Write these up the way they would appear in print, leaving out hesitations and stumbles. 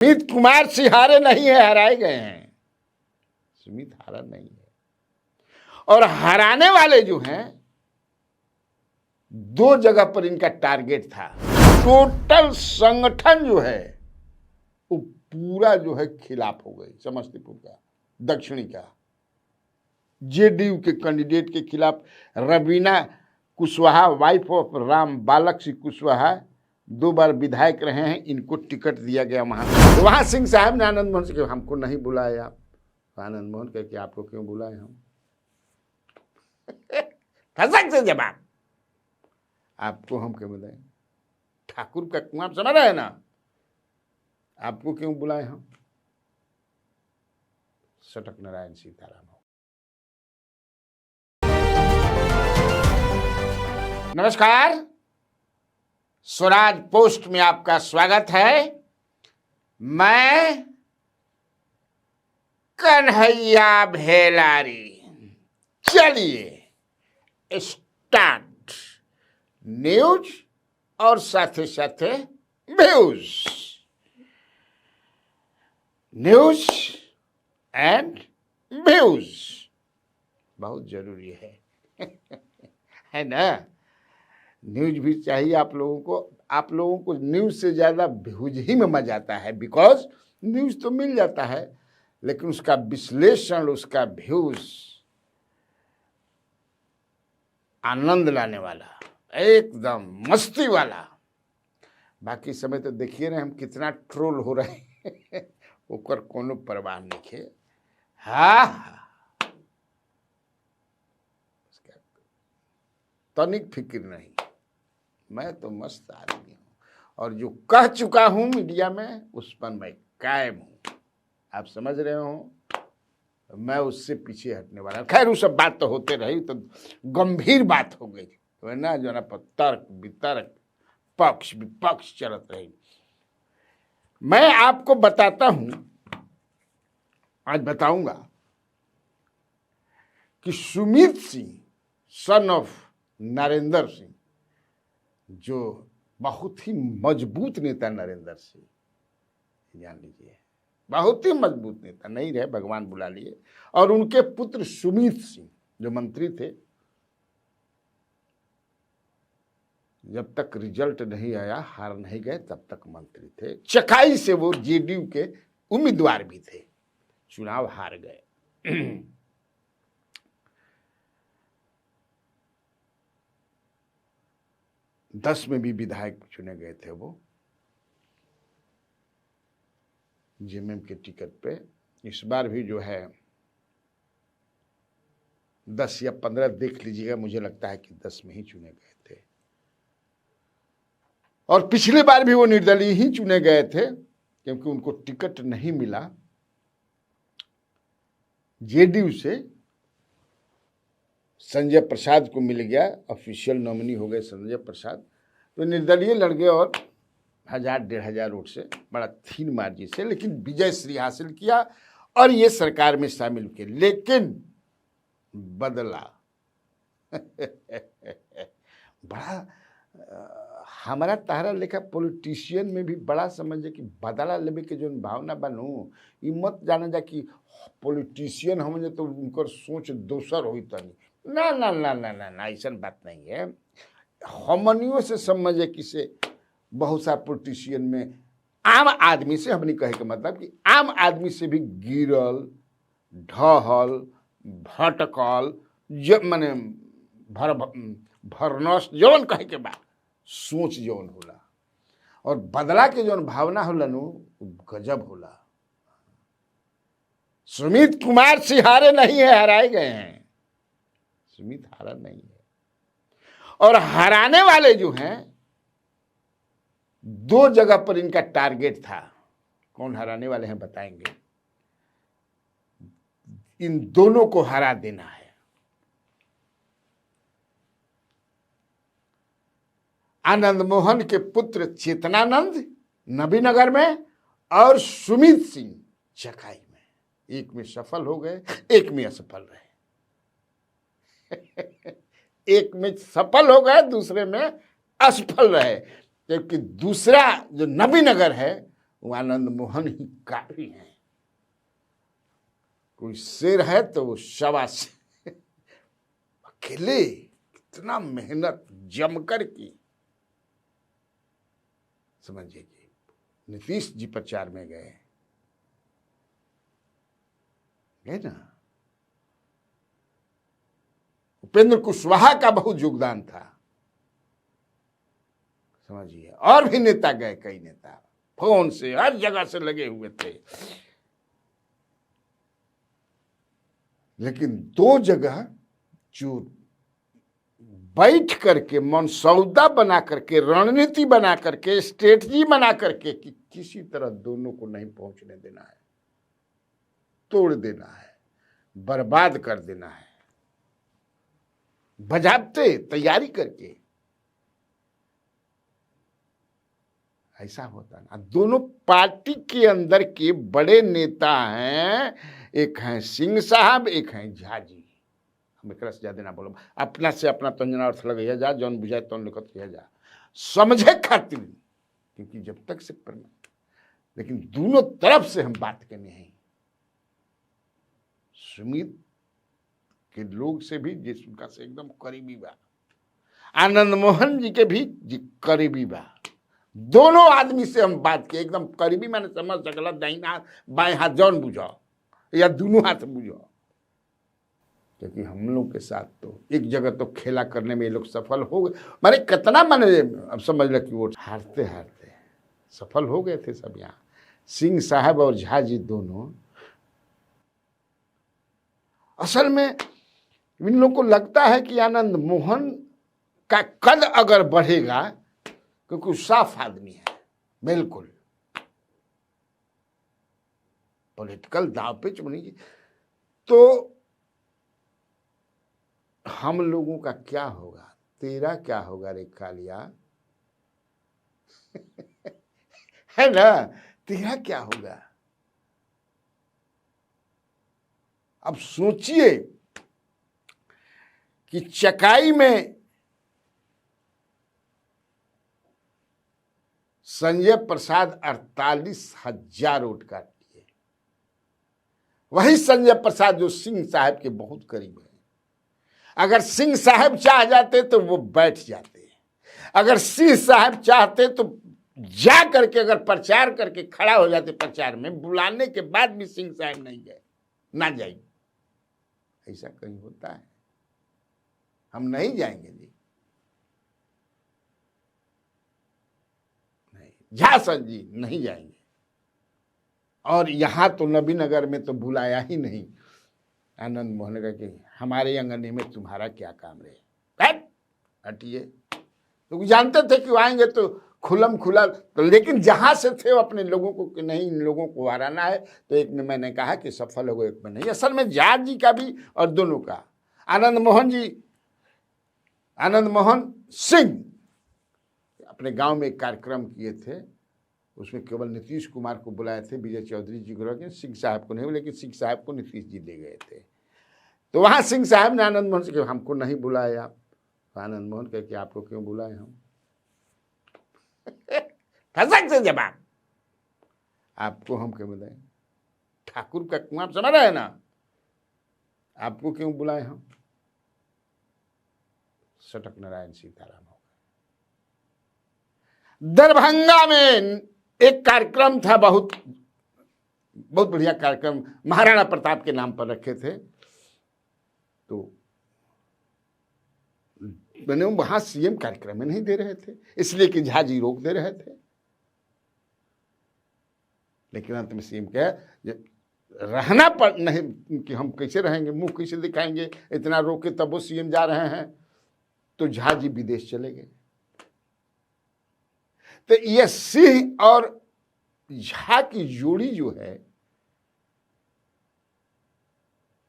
सुमित कुमार सिंह हारे नहीं है, हराए गए हैं। सुमित हारा नहीं है। और हराने वाले जो हैं, दो जगह पर इनका टारगेट था। टोटल संगठन जो है वो पूरा जो है खिलाफ हो गई। समस्तीपुर का, दक्षिणी का, जेडीयू के कैंडिडेट के खिलाफ रवीना कुशवाहा, वाइफ ऑफ राम बालक सिंह कुशवाहा, 2 बार विधायक रहे हैं, इनको टिकट दिया गया। वहां सिंह साहब ने आनंद मोहन से हमको नहीं बुलाया आप। आनंद मोहन कह के आपको क्यों बुलाए हम? फसक से जवाब, आपको हम क्यों बुलाए? ठाकुर का कुआं समझ रहे हैं ना, आपको क्यों बुलाए हम? सटक नारायण सीताराम। नमस्कार, स्वराज पोस्ट में आपका स्वागत है। मैं कन्हैया भेलारी। चलिए स्टार्ट न्यूज और साथ साथे व्यूज। न्यूज एंड व्यूज बहुत जरूरी है ना? न्यूज भी चाहिए आप लोगों को। आप लोगों को न्यूज से ज्यादा व्यूज ही में मजा आता है, बिकॉज न्यूज तो मिल जाता है लेकिन उसका विश्लेषण, उसका व्यूज आनंद लाने वाला, एकदम मस्ती वाला। बाकी समय तो देखिए ना हम कितना ट्रोल हो रहे हैं ओकर कोनो परवाह नहीं है। हाँ, तनिक फिक्र नहीं, मैं तो मस्त आदमी हूँ और जो कह चुका हूं मीडिया में उस पर मैं कायम हूं। आप समझ रहे हो, मैं उससे पीछे हटने वाला। खैर वो सब बात तो होते रही, तो गंभीर बात हो गई वरना जो ना तर्क वितर्क, पक्ष विपक्ष चलत रही। मैं आपको बताता हूं, आज बताऊंगा कि सुमित सिंह सन ऑफ नरेंद्र सिंह, जो बहुत ही मजबूत नेता नरेंद्र सिंह, जान लीजिए बहुत ही मजबूत नेता, नहीं रहे भगवान बुला लिए, और उनके पुत्र सुमित सिंह जो मंत्री थे, जब तक रिजल्ट नहीं आया, हार नहीं गए, तब तक मंत्री थे। चकाई से वो जेडीयू के उम्मीदवार भी थे, चुनाव हार गए। 10 में भी विधायक चुने गए थे वो जेएमएम के टिकट पे। इस बार भी जो है 10 या 15 देख लीजिएगा, मुझे लगता है कि 10 में ही चुने गए थे। और पिछली बार भी वो निर्दलीय ही चुने गए थे क्योंकि उनको टिकट नहीं मिला जेडीयू से। संजय प्रसाद को मिल गया, ऑफिशियल नॉमिनी हो गए संजय प्रसाद, तो निर्दलीय लड़ गए और 1000-1500 वोट से, बड़ा थीन मार्जिन से, लेकिन विजय श्री हासिल किया और ये सरकार में शामिल किए। लेकिन बदला बड़ा हमारा तारा लेखा पॉलिटिशियन में भी बड़ा समझे कि बदला लेवे के जो भावना बनू, ई मत जाने जा कि पॉलिटिशियन हम तो उनकर सोच दोसर होई तनी। ना ना ना ना ना ना, ऐसा बात नहीं है। हमनियों से समझे किसे बहुत सा पॉलिटिशियन में आम आदमी से, हमने कहे के मतलब कि आम आदमी से भी गिरल, ढहल, भटकल, माने भरनस जौन कहे के बाद सोच जौन होला, और बदला के जौन भावना होला नु गजब होला। सुमित कुमार सिंह हारे नहीं है, हराए गए हैं। सुमित हारा नहीं है। और हराने वाले जो हैं, 2 जगह पर इनका टारगेट था। कौन हराने वाले हैं बताएंगे। इन दोनों को हरा देना है। आनंद मोहन के पुत्र चेतनानंद नबीनगर में और सुमित सिंह चकाई में। एक में सफल हो गए, एक में असफल रहे। एक में सफल हो गए, दूसरे में असफल रहे। जबकि दूसरा जो नबीनगर है वो आनंद मोहन ही काफी हैं। कोई शेर है तो वो सवा शेर, अकेले कितना मेहनत जमकर की। समझिए कि नीतीश जी प्रचार में गए ना, उपेंद्र कुशवाहा का बहुत योगदान था। समझिए, और भी नेता गए, कई नेता फोन से हर जगह से लगे हुए थे, लेकिन दो जगह जो बैठ करके मनसौदा बना करके, रणनीति बना करके, स्ट्रेटजी बना करके कि किसी तरह दोनों को नहीं पहुंचने देना है, तोड़ देना है, बर्बाद कर देना है, बजाबते तैयारी करके। ऐसा होता ना। दोनों पार्टी के अंदर के बड़े नेता हैं, एक हैं सिंह साहब, एक हैं झा जी। हम एक से ज्यादा ना बोलो, अपना से अपना तंजना अर्थ लगे जा, जौन बुझाए तौन लिखत किया जा, समझे खातिर, क्योंकि जब तक से लेकिन दोनों तरफ से हम बात करने हैं। सुमित के लोग से भी जिसका से एकदम करीबी बा, आनंद मोहन जी के भी करीबी बा, दोनों आदमी से हम बात किए एकदम करीबी। मैंने समझ सकला दाहिना हाथ बाएं हाथ जौन बुझाओ या दोनों हाथ बुझाओ, क्योंकि हम लोग के साथ तो एक जगह तो खेला करने में ये लोग सफल हो गए। माने कितना, माने अब समझ लो कि वो हारते हारते सफल हो गए थे सब। यहाँ सिंह साहब और झा जी दोनों, असल में इन लोगों को लगता है कि आनंद मोहन का कद अगर बढ़ेगा, क्योंकि वो साफ आदमी है, बिल्कुल पॉलिटिकल दांव पेच बनेगी, तो हम लोगों का क्या होगा, तेरा क्या होगा रे कालिया है ना, तेरा क्या होगा। अब सोचिए कि चकाई में संजय प्रसाद 48,000 वोट काट दिए। वही संजय प्रसाद जो सिंह साहब के बहुत करीब है। अगर सिंह साहब चाह जाते तो वो बैठ जाते, अगर सिंह साहब चाहते तो जा करके अगर प्रचार करके खड़ा हो जाते प्रचार में, बुलाने के बाद भी सिंह साहब नहीं गए, ना जाएंगे। ऐसा कहीं होता है? हम नहीं जाएंगे जी, नहीं, झा सर जी नहीं जाएंगे। और यहां तो नबीनगर में तो बुलाया ही नहीं आनंद मोहन का कि हमारे अंगने में तुम्हारा क्या काम रहे, हटिए। तो जानते थे कि आएंगे तो खुलम खुला, तो लेकिन जहां से थे वो अपने लोगों को कि नहीं इन लोगों को हराना है, तो एक में मैंने कहा कि सफल हो गए, एक में नहीं। असल में झा जी का भी और दोनों का, आनंद मोहन सिंह अपने गांव में एक कार्यक्रम किए थे, उसमें केवल नीतीश कुमार को बुलाए थे, विजय चौधरी जी को, सिंह साहब को नहीं, लेकिन सिंह साहब को नीतीश जी ले गए थे। तो वहां सिंह साहब ने आनंद मोहन से कहा हमको नहीं बुलाया आप। तो आनंद मोहन कहे कि आपको क्यों बुलाए हम फसक से जवाब, आपको हम क्यों बुलाए, ठाकुर का कुआं समझ रहे हैं ना, आपको क्यों बुलाए हम। सटक नारायण सीताराम हो गए। दरभंगा में एक कार्यक्रम था, बहुत बढ़िया कार्यक्रम, महाराणा प्रताप के नाम पर रखे थे। तो मैंने वहां सीएम कार्यक्रम में नहीं दे रहे थे, इसलिए कि झा जी रोक दे रहे थे। लेकिन अंत में सीएम क्या रहना पर नहीं कि हम कैसे रहेंगे, मुंह कैसे दिखाएंगे, इतना रोके तब वो सीएम जा रहे हैं। तो झा जी विदेश चले गए। तो ये सिंह और झा की जोड़ी जो है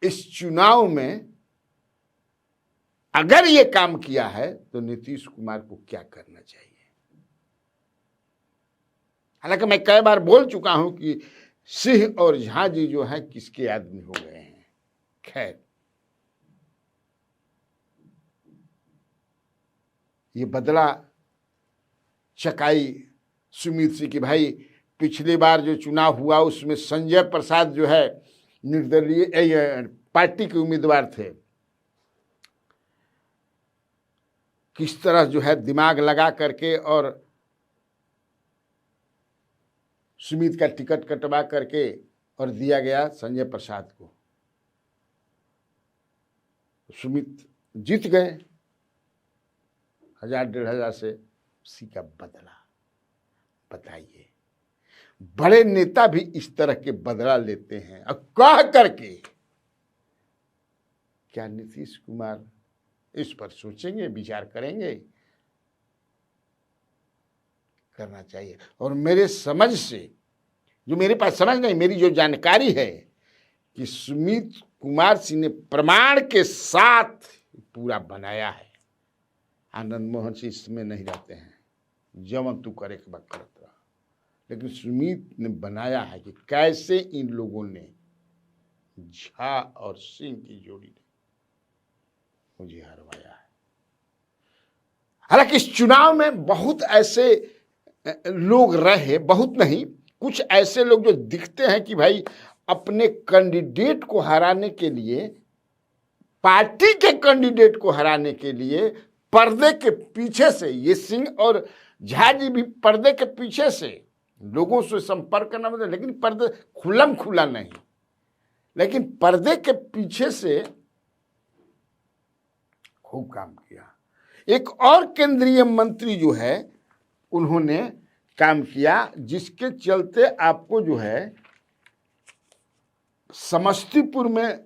इस चुनाव में अगर ये काम किया है तो नीतीश कुमार को क्या करना चाहिए। हालांकि मैं कई बार बोल चुका हूं कि सिंह और झा जी जो है किसके आदमी हो गए हैं। खैर, ये बदला चकाई सुमित सिंह की भाई पिछली बार जो चुनाव हुआ उसमें संजय प्रसाद जो है निर्दलीय पार्टी के उम्मीदवार थे। किस तरह जो है दिमाग लगा करके और सुमित का टिकट कटवा करके और दिया गया संजय प्रसाद को। सुमित जीत गए 1000-1500 से। उसी का बदला। बताइए, बड़े नेता भी इस तरह के बदला लेते हैं और कह करके। क्या नीतीश कुमार इस पर सोचेंगे, विचार करेंगे? करना चाहिए। और मेरे समझ से, जो मेरे पास समझ नहीं, मेरी जो जानकारी है कि सुमित कुमार सिंह ने प्रमाण के साथ पूरा बनाया है। आनंद मोहन सिंह इसमें नहीं रहते हैं, जवन तू करे के बात करत रहा, लेकिन सुमित ने बनाया है कि कैसे इन लोगों ने झा और सिंह की जोड़ी ने मुझे हरवाया है। हालांकि इस चुनाव में बहुत ऐसे लोग रहे, बहुत नहीं, कुछ ऐसे लोग जो दिखते हैं कि भाई अपने कैंडिडेट को हराने के लिए, पार्टी के कैंडिडेट को हराने के लिए पर्दे के पीछे से, ये सिंह और झा जी भी पर्दे के पीछे से लोगों से संपर्क करना, मतलब, लेकिन पर्दे खुलम खुला नहीं, लेकिन पर्दे के पीछे से खूब काम किया। एक और केंद्रीय मंत्री जो है उन्होंने काम किया, जिसके चलते आपको जो है समस्तीपुर में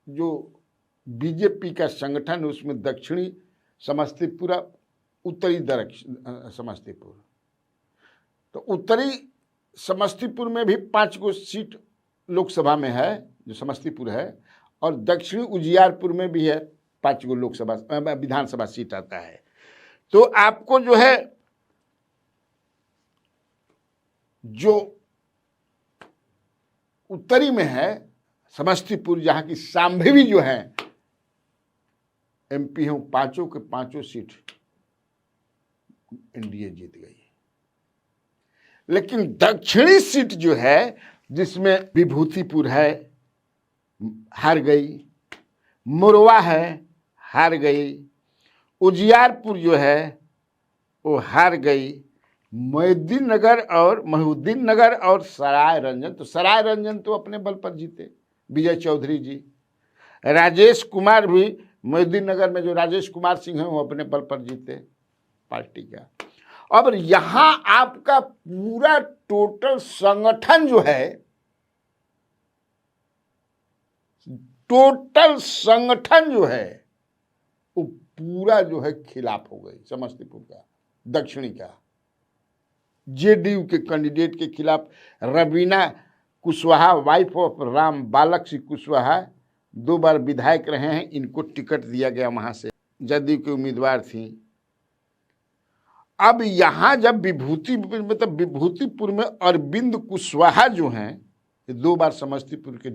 जो बीजेपी का संगठन है उसमें दक्षिणी समस्तीपुर, उत्तरी समस्तीपुर, तो उत्तरी समस्तीपुर में भी 5 गो सीट लोकसभा में है जो समस्तीपुर है, और दक्षिणी उजियारपुर में भी है 5 गो लोकसभा विधानसभा सीट आता है। तो आपको जो है जो उत्तरी में है समस्तीपुर, जहां की शांभवी जो है एमपी है, 5 के 5 सीट एनडीए जीत गई। लेकिन दक्षिणी सीट जो है जिसमें विभूतिपुर है, हार गई, मोरवा है, हार गई, उजियारपुर जो है वो हार गई, महउद्दीन नगर और सराय रंजन, तो सराय रंजन तो अपने बल पर जीते विजय चौधरी जी। राजेश कुमार भी महउद्दीन नगर में, जो राजेश कुमार सिंह हैं वो अपने बल पर जीते पार्टी का। अब यहां आपका पूरा टोटल संगठन जो है, टोटल संगठन जो है वो पूरा जो है खिलाफ हो गई समस्तीपुर का, दक्षिणी का, जेडीयू के कैंडिडेट के खिलाफ। रवीना कुशवाहा, वाइफ ऑफ राम बालक सिंह कुशवाहा, 2 बार विधायक रहे हैं, इनको टिकट दिया गया वहां से, जदयू की उम्मीदवार थी। अब यहां जब विभूतिपुर में अरविंद कुशवाहा जो हैं, ये 2 बार समस्तीपुर के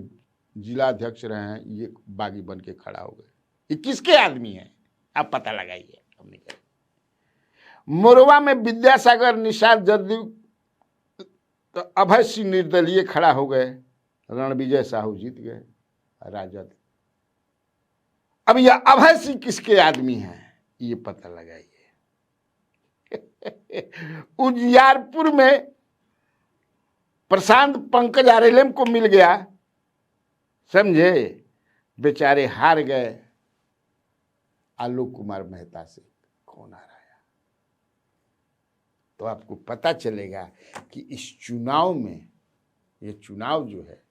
जिला अध्यक्ष रहे हैं, ये बागी बन के खड़ा हो गए। ये किसके आदमी हैं आप पता लगाइए। मोरवा में विद्यासागर निषाद जदयू, तो अभय सिंह निर्दलीय खड़ा हो गए, रणविजय साहू जीत गए राजद। अब यह अभय सिंह किसके आदमी हैं ये पता लगाइए। उजियारपुर में प्रशांत पंकज आरएलएम को मिल गया, समझे, बेचारे हार गए आलोक कुमार मेहता से। कौन आ रहा है? तो आपको पता चलेगा कि इस चुनाव में, ये चुनाव जो है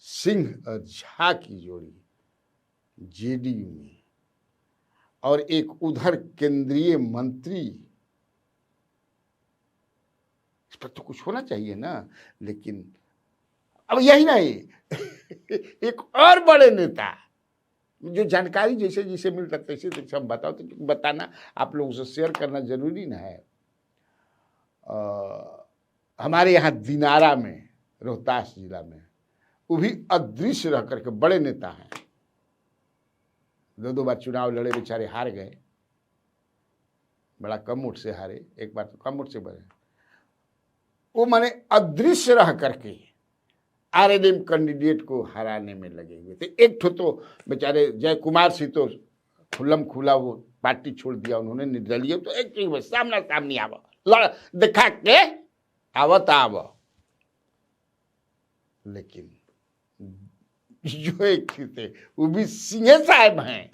सिंह और झा की जोड़ी जेडीयू में, और एक उधर केंद्रीय मंत्री, इस पर तो कुछ होना चाहिए ना। लेकिन अब यही नहीं एक और बड़े नेता, जो जानकारी जैसे जैसे मिल सकता है तैसे हम बताओ, तो बताना आप लोगों से शेयर करना जरूरी ना है। हमारे यहाँ दिनारा में, रोहतास जिला में, वो भी अदृश्य रह करके बड़े नेता हैं, 2 बार चुनाव लड़े, बेचारे हार गए, बड़ा कम वोट से हारे, एक बार तो कम वोट से बढ़े। वो माने अदृश्य रह करके आरएलएम कैंडिडेट को हराने में लगे हुए थे। एक ठो तो बेचारे जय कुमार सिंह तो खुल्लम खुला वो पार्टी छोड़ दिया उन्होंने निर्दलीय, तो एक चीज सामना सामनी आवा लड़ दिखा के आवत आव, लेकिन जो एक थे वो भी सिंह साहब हैं,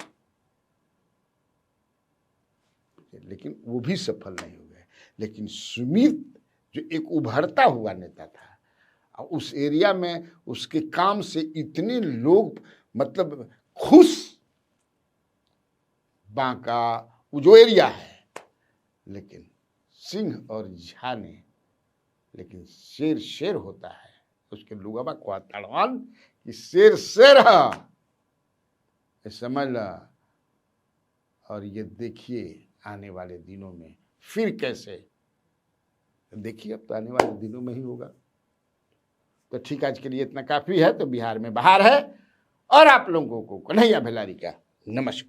लेकिन वो भी सफल नहीं हुए। लेकिन सुमित जो एक उभरता हुआ नेता था, उस एरिया में उसके काम से इतने लोग मतलब खुश, बांका वो जो एरिया है, लेकिन सिंह और झा ने, लेकिन शेर शेर होता है उसके लोगों को तड़वान कि शेर शेर है, समझ ला। और ये देखिए आने वाले दिनों में फिर कैसे, देखिए अब तो आने वाले दिनों में ही होगा। तो ठीक, आज के लिए इतना काफी है। तो बिहार में बहार है और आप लोगों को कन्हैया भेलारी का नमस्कार।